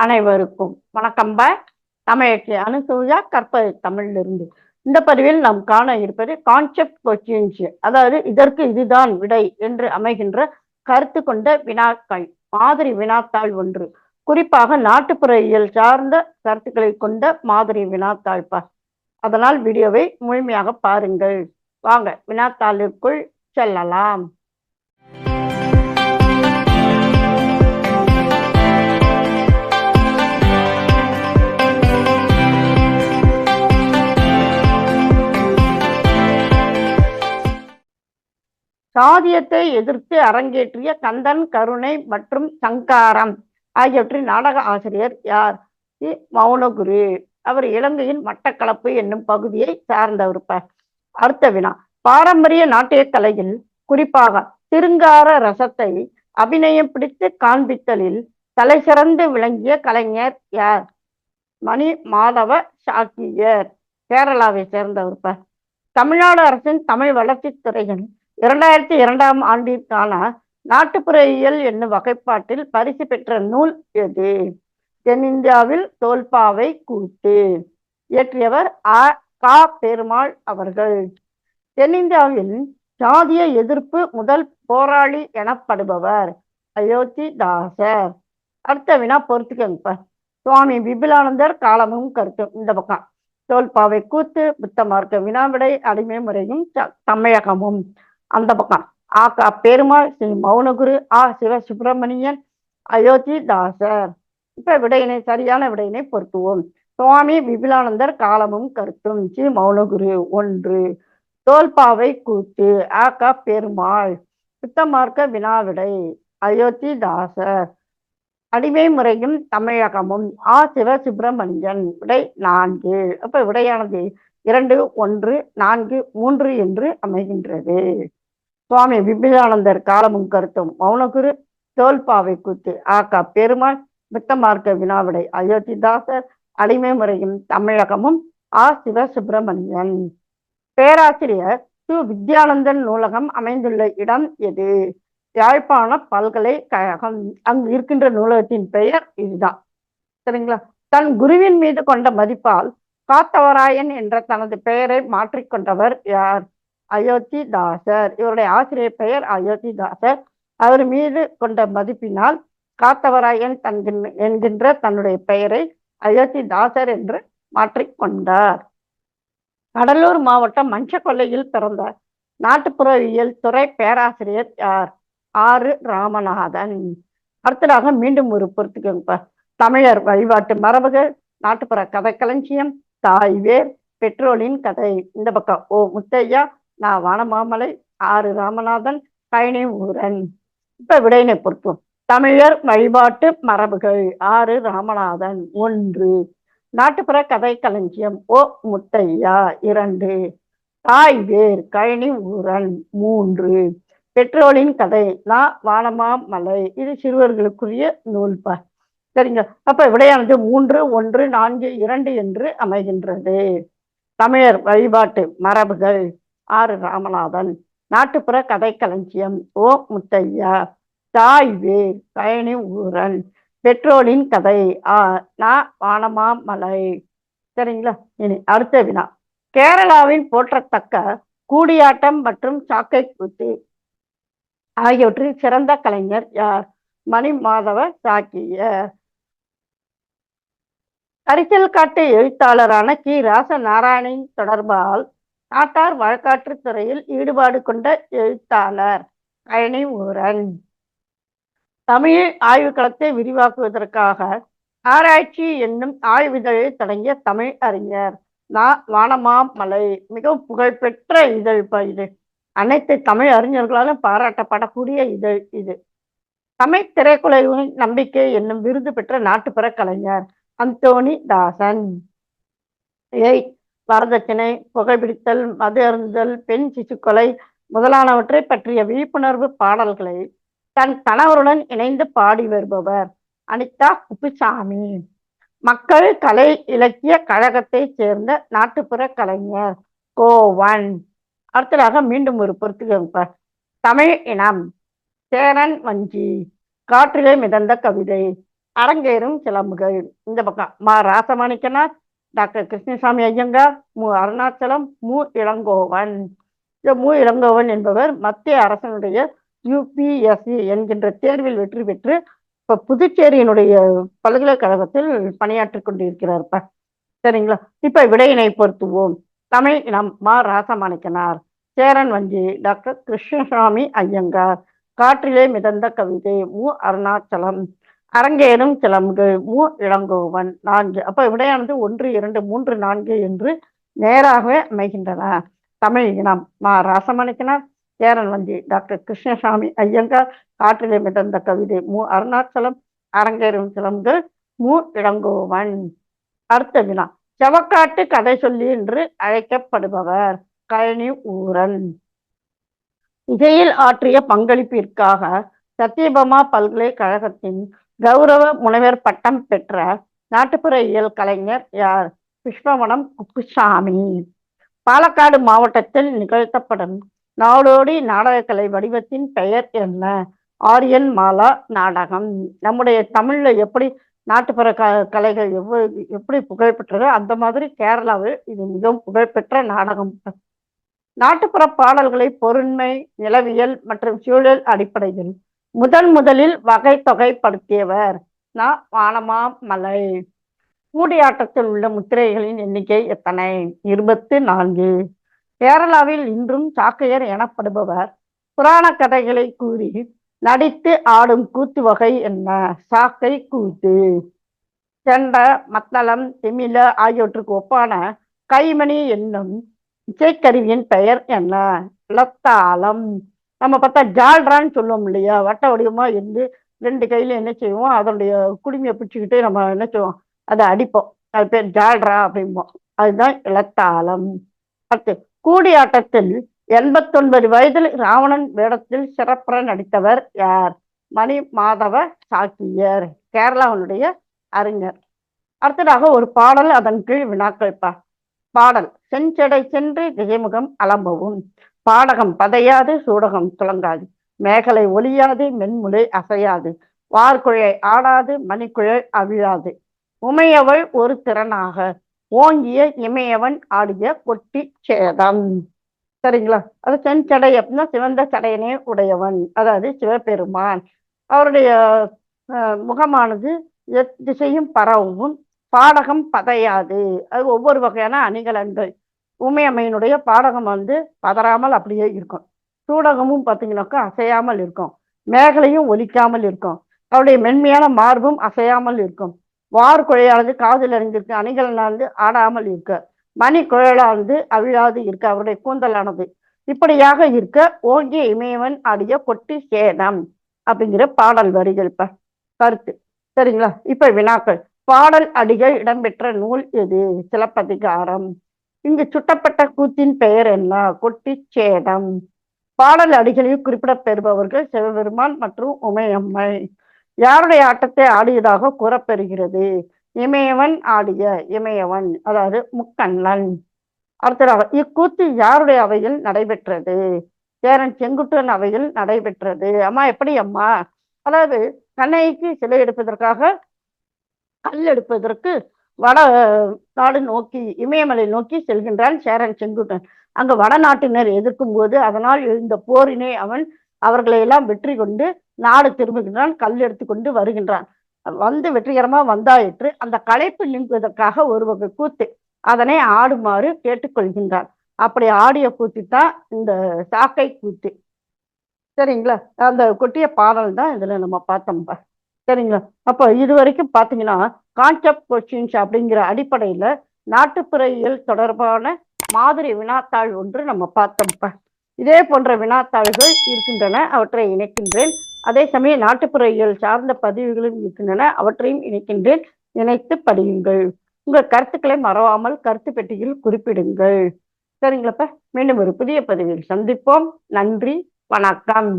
அனைவருக்கும் வணக்கம்ப. தமிழச்சி அனுசூயா கற்பது தமிழிலிருந்து. இந்த பதிவில் நாம் காண இருப்பது கான்செப்ட் கொஸ்டின்ஸ், அதாவது இதற்கு இதுதான் விடை என்று அமைகின்ற கருத்து கொண்ட வினாக்கள். மாதிரி வினாத்தாள் ஒன்று, குறிப்பாக நாட்டுப்புற இயல் சார்ந்த கருத்துக்களை கொண்ட மாதிரி வினாத்தாள்பா. அதனால் வீடியோவை முழுமையாக பாருங்கள். வாங்க வினாத்தாளுக்குள் செல்லலாம். சாதியத்தை எதிர்த்து அரங்கேற்றிய கந்தன், கருணை மற்றும் சங்காரம் ஆகியவற்றின் நாடக ஆசிரியர் யார்? மௌனகுரு. அவர் இலங்கையின் மட்டக்களப்பு என்னும் பகுதியை சார்ந்தவர். அடுத்த வினா, பாரம்பரிய நாட்டிய கலையில் குறிப்பாக திருங்கார ரசத்தை அபிநயம் பிடித்து காண்பித்தலில் தலை சிறந்து விளங்கிய கலைஞர் யார்? மணி மாதவ சாக்கியர், கேரளாவை சேர்ந்தவர். தமிழ்நாடு அரசின் தமிழ் வளர்ச்சித் துறையின் 2002ஆம் ஆண்டிற்கான நாட்டுப்புற இயல் என்னும் வகைப்பாட்டில் பரிசு பெற்ற நூல் எது? தென்னிந்தியாவில் தோல்பாவை கூத்து. இயற்றியவர் கா. பெருமாள் அவர்கள். தென்னிந்தியாவில் சாதிய எதிர்ப்பு முதல் போராளி எனப்படுபவர் அயோத்திதாசர். அடுத்த வினா பொறுத்துக்கங்க. சுவாமி விபுலானந்தர் காலமும் கருத்தும். இந்த பக்கம் தோல்பாவை கூத்து, புத்த மார்க்க வினாவிடை, அடிமை முறையும் தமிழகமும். அந்த பக்கம் கா. பெருமாள், ஸ்ரீ மௌனகுரு, சிவசுப்பிரமணியன், அயோத்திதாசர். இப்ப விடையினை சரியான விடையினை பொருத்துவோம். சுவாமி விபுலானந்தர் காலமும் கருத்தும், ஸ்ரீ மௌனகுரு 1. தோல்பாவை கூத்து கா. பெருமாள். புத்த மார்க்க வினாவிடை அயோத்திதாசர். அடிமை முறையும் தமிழகமும் சிவசுப்பிரமணியன். விடை 4. அப்ப விடையானது 2, 1, 4, 3 என்று அமைகின்றது. சுவாமி விபுலானந்தர் காலமும் கருத்தும் மௌனகுரு, தோல்பாவை கூத்து கா. பெருமாள், புத்த மார்க்க வினாவிடை அயோத்திதாசர், அடிமை முறையும் தமிழகமும் சிவசுப்பிரமணியன். பேராசிரியர் வித்யானந்தன் நூலகம் அமைந்துள்ள இடம் எது? யாழ்ப்பாண பல்கலைக்கழகம். அங்கு இருக்கின்ற நூலகத்தின் பெயர் இதுதான். சரிங்களா? தன் குருவின் மீது கொண்ட மதிப்பால் காத்தவராயன் என்ற தனது பெயரை மாற்றிக்கொண்டவர் யார்? அயோத்திதாசர். இவருடைய ஆசிரியர் பெயர் அயோத்திதாசர். அவர் மீது கொண்ட மதிப்பினால் காத்தவராயன் என்கின்ற தன்னுடைய பெயரை அயோத்திதாசர் என்று மாற்றிக்கொண்டார். கடலூர் மாவட்டம் மஞ்சக்கொல்லையில் பிறந்த நாட்டுப்புற இயல் துறை பேராசிரியர் யார்? ராமநாதன். அடுத்ததாக மீண்டும் ஒரு பொறுத்துக்கங்க. தமிழர் வழிபாட்டு மரபுகள், நாட்டுப்புற கதை களஞ்சியம், தாய்வேர், பெட்ரோலின் கதை. இந்த பக்கம் முத்தையா, வானமாமலை, ராமநாதன், பயணி ஊரன். இப்ப விடையினை பொறுத்துவோம். தமிழர் வழிபாட்டு மரபுகள் ராமநாதன் 1. நாட்டுப்புற கதை களஞ்சியம் முத்தையா 2. தாய்வேர் கழனி ஊரன் 3. பெட்ரோலின் கதை வானமாமலை. இது சிறுவர்களுக்குரிய நூல்பா. சரிங்க. அப்ப விடையானது 3, 1, 4, 2 என்று அமைகின்றது. தமிழர் வழிபாட்டு மரபுகள் ராமநாதன், நாட்டுப்புற கதை களஞ்சியம் முத்தையா, தாய்வேர் கழனி ஊரன், பெட்ரோலின் கதை வானமாமலை. சரிங்களா? இனி அடுத்த வினா, கேரளாவின் போற்றத்தக்க கூடியாட்டம் மற்றும் சாக்கை கூத்து ஆகியவற்றில் சிறந்த கலைஞர் யார்? மணி மாதவ சாக்கியர். கரிசல் காட்டு எழுத்தாளரான கி. ராசநாராயணன் தொடர்பால் நாட்டார் வழக்காற்று துறையில் ஈடுபாடு கொண்ட எழுத்தாளர் பயணி ஊரன். தமிழ் ஆய்வுக்களத்தை விரிவாக்குவதற்காக ஆராய்ச்சி என்னும் ஆய்விதழை தொடங்கிய தமிழ் அறிஞர் வானமாமலை. மிகவும் புகழ்பெற்ற இதழ் இது. அனைத்து தமிழ் அறிஞர்களாலும் பாராட்டப்படக்கூடிய இதழ் இது. தமிழ் திரைக்குழுவின் நம்பிக்கை என்னும் விருது பெற்ற நாட்டுப்புற கலைஞர் அந்தோணி தாசன். வரதட்சணை, புகைப்பிடித்தல், மது அருந்துதல், பெண் சிசுக்கொலை முதலானவற்றை பற்றிய விழிப்புணர்வு பாடல்களை தன் கணவருடன் இணைந்து பாடி வருபவர் அனிதா குப்புசாமி. மக்கள் கலை இலக்கிய கழகத்தை சேர்ந்த நாட்டுப்புற கலைஞர் கோவன். அடுத்ததாக மீண்டும் ஒரு பொறுத்துக்க. தமிழ் இனம் சேரன் வஞ்சி, காற்றிலே மிதந்த கவிதை, அரங்கேறும் சிலம்புகள். இந்த பக்கம் மா ராசமாணிக்கனார், டாக்டர் கிருஷ்ணசாமி ஐயங்கார், மு அருணாச்சலம், மு இளங்கோவன். இந்த மு இளங்கோவன் என்பவர் மத்திய அரசனுடைய யுபிஎஸ்சி என்கின்ற தேர்வில் வெற்றி பெற்று இப்ப புதுச்சேரியினுடைய பல்கலைக்கழகத்தில் பணியாற்றி கொண்டிருக்கிறார்ப்ப. சரிங்களா? இப்ப விடையினை பொருத்துவோம். தமிழ் இனம் மா ராசமாணிக்கனார், சேரன் வஞ்சி டாக்டர் கிருஷ்ணசாமி ஐயங்கார், காற்றிலே மிதந்த கவிதை மு அருணாச்சலம், அரங்கேறும் சிலம்புகள் மு இளங்கோவன். 4. அப்ப விடையானது 1, 2, 3, 4 என்று நேராகவே அமைகின்றன. தமிழ் இனம் மா ராசமாணிக்கனார், சேரன் வஞ்சி டாக்டர் கிருஷ்ணசாமி ஐயங்கார், காற்றிலே மிதந்த கவிதை மு அருணாச்சலம், அரங்கேறும் சிலம்புகள் மு இளங்கோவன். அடுத்த வினா, செவக்காட்டு கதை சொல்லி என்று அழைக்கப்படுபவர் கழனி ஊரன். இசையில் ஆற்றிய பங்களிப்பிற்காக சத்யபாமா பல்கலைக்கழகத்தின் கௌரவ முனைவர் பட்டம் பெற்ற நாட்டுப்புற இயல் கலைஞர் யார்? புஷ்பவனம் குப்புசாமி. பாலக்காடு மாவட்டத்தில் நிகழ்த்தப்படும் நாடோடி நாடகக்கலை வடிவத்தின் பெயர் என்ன? ஆரியன் மாலா நாடகம். நம்முடைய தமிழ்ல எப்படி நாட்டுப்புற கலைகள் எப்படி புகழ்பெற்றதோ அந்த மாதிரி கேரளாவில் இது மிகவும் புகழ்பெற்ற நாடகம். நாட்டுப்புற பாடல்களை பொருண்மை, நிலவியல் மற்றும் சூழல் அடிப்படையில் முதலில் வகை தொகைப்படுத்தியவர் வானமாமலை. கூடியாட்டத்தில் உள்ள முத்திரைகளின் எண்ணிக்கை எத்தனை? 24. கேரளாவில் இன்றும் சாக்கையர் எனப்படுபவர் புராண கதைகளை கூறி நடித்து ஆடும் கூத்து வகை என்ன? சாக்கை கூத்து. செண்ட, மத்தளம், திமில ஆகியவற்றுக்கு ஒப்பான கைமணி என்னும் இசைக்கருவியின் பெயர் என்ன? லத்தாளம். நம்ம பார்த்தா ஜால்ரான்னு சொல்லுவோம் இல்லையா? வட்ட வடிவமா இருந்து 2 கையில என்ன செய்வோம், அதனுடைய குடுமையை பிடிச்சிக்கிட்டு நம்ம என்ன செய்வோம், அதை அடிப்போம். அது பேர் ஜால்ரா அப்படிம்போம். அதுதான் இலத்தாளம். அடுத்து, கூடியாட்டத்தில் 89 வயதில் ராவணன் வேடத்தில் சிறப்புற நடித்தவர் யார்? மணி மாதவ சாக்கியர், கேரளாவுடைய அறிஞர். அடுத்ததாக ஒரு பாடல், அதன் கீழ் வினாக்கள். பாடல். செஞ்சடை சென்று திகைமுகம் அலம்பவும், பாடகம் பதையாது சூடகம் துளங்காது, மேகலை ஒளியாது மென்முலை அசையாது, வார்குழை ஆடாது மணிக்குழல் அவிழாது, உமையவள் ஒரு திறனாக ஓங்கிய இமையவன் ஆடிய கொட்டி சேதம். சரிங்களா? அது செஞ்சடை அப்படின்னா சிவந்த சடையனே உடையவன், அதாவது சிவபெருமான். அவருடைய முகமானது திசையும் பரவும், பாடகம் பதையாது, அது ஒவ்வொரு வகையான அணிகலன்கள். உமையம்மையினுடைய பாடகம் பதறாமல் அப்படியே இருக்கும். சூடகமும் பார்த்தீங்கன்னாக்கா அசையாமல் இருக்கும். மேகலையும் ஒலிக்காமல் இருக்கும். அவருடைய மென்மையான மார்பும் அசையாமல் இருக்கும். வார் குழையானது காதில் அறிந்திருக்கு. அணிகலனானது ஆடாமல் இருக்க. மணி குழலானது அவிழாது இருக்க. அவருடைய கூந்தலானது இப்படியாக இருக்க ஓங்கிய இமயவன் ஆடிய கொட்டி சேதம் அப்படிங்கிற பாடல் வரிகள் கருத்து. சரிங்களா? இப்ப வினாக்கள். பாடல் அடிகள் இடம்பெற்ற நூல் எது? சிலப்பதிகாரம். இங்கு சுட்டப்பட்ட கூத்தின் பெயர் என்ன? கொட்டி சேதம். பாடல் அடிகளில் குறிப்பிடப்பெறுபவர்கள் சிவபெருமான் மற்றும் உமையம்மை. யாருடைய ஆட்டத்தை ஆடியதாக கூறப்பெறுகிறது? இமயவன் ஆடிய, இமயவன் அதாவது முக்கண்ணன். அடுத்ததாக, இக்கூத்து யாருடைய அவையில் நடைபெற்றது? சேரன் செங்குட்டுவன் அவையில் நடைபெற்றது. அம்மா எப்படி அம்மா? அதாவது கண்ணைக்கு சிலை எடுப்பதற்காக கல் எடுப்பதற்கு வட நாடு நோக்கி, இமயமலை நோக்கி செல்கின்றான் சேரன் செங்குட்டுவன். அங்க வடநாட்டினர் எதிர்க்கும் போது அதனால் எழுந்த போரினை அவர்களை எல்லாம் வெற்றி கொண்டு நாடு திரும்புகின்றான். கல் எடுத்துக்கொண்டு வருகின்றான். வெற்றிகரமா வந்தாயிற்று. அந்த களைப்பு நீங்குவதற்காக ஒரு வகை கூத்து, அதனை ஆடுமாறு கேட்டுக்கொள்கின்றான். அப்படி ஆடிய கூத்து தான் இந்த சாக்கை கூத்து. சரிங்களா? அந்த கொட்டிய பாடல் தான் இதுல நம்ம பார்த்தோம்ப்பா. சரிங்களா? அப்போ இது வரைக்கும் பாத்தீங்கன்னா கான்செப்ட் கொஸ்டின்ஸ் அப்படிங்கிற அடிப்படையில நாட்டுப்புற இயல் தொடர்பான மாதிரி வினாத்தாள் ஒன்று நம்ம பார்த்தோம்ப்பா. இதே போன்ற வினாத்தாள்கள் இருக்கின்றன, அவற்றை இணைக்கின்றேன். அதே சமயம் நாட்டுப்புற இயல் சார்ந்த பதிவுகளும் இருக்கின்றன, அவற்றையும் இணைக்கின்றேன். இணைத்து படியுங்கள். உங்கள் கருத்துக்களை மறவாமல் கருத்து பெட்டியில் குறிப்பிடுங்கள். சரிங்களாப்பா? மீண்டும் ஒரு புதிய பதிவில் சந்திப்போம். நன்றி, வணக்கம்.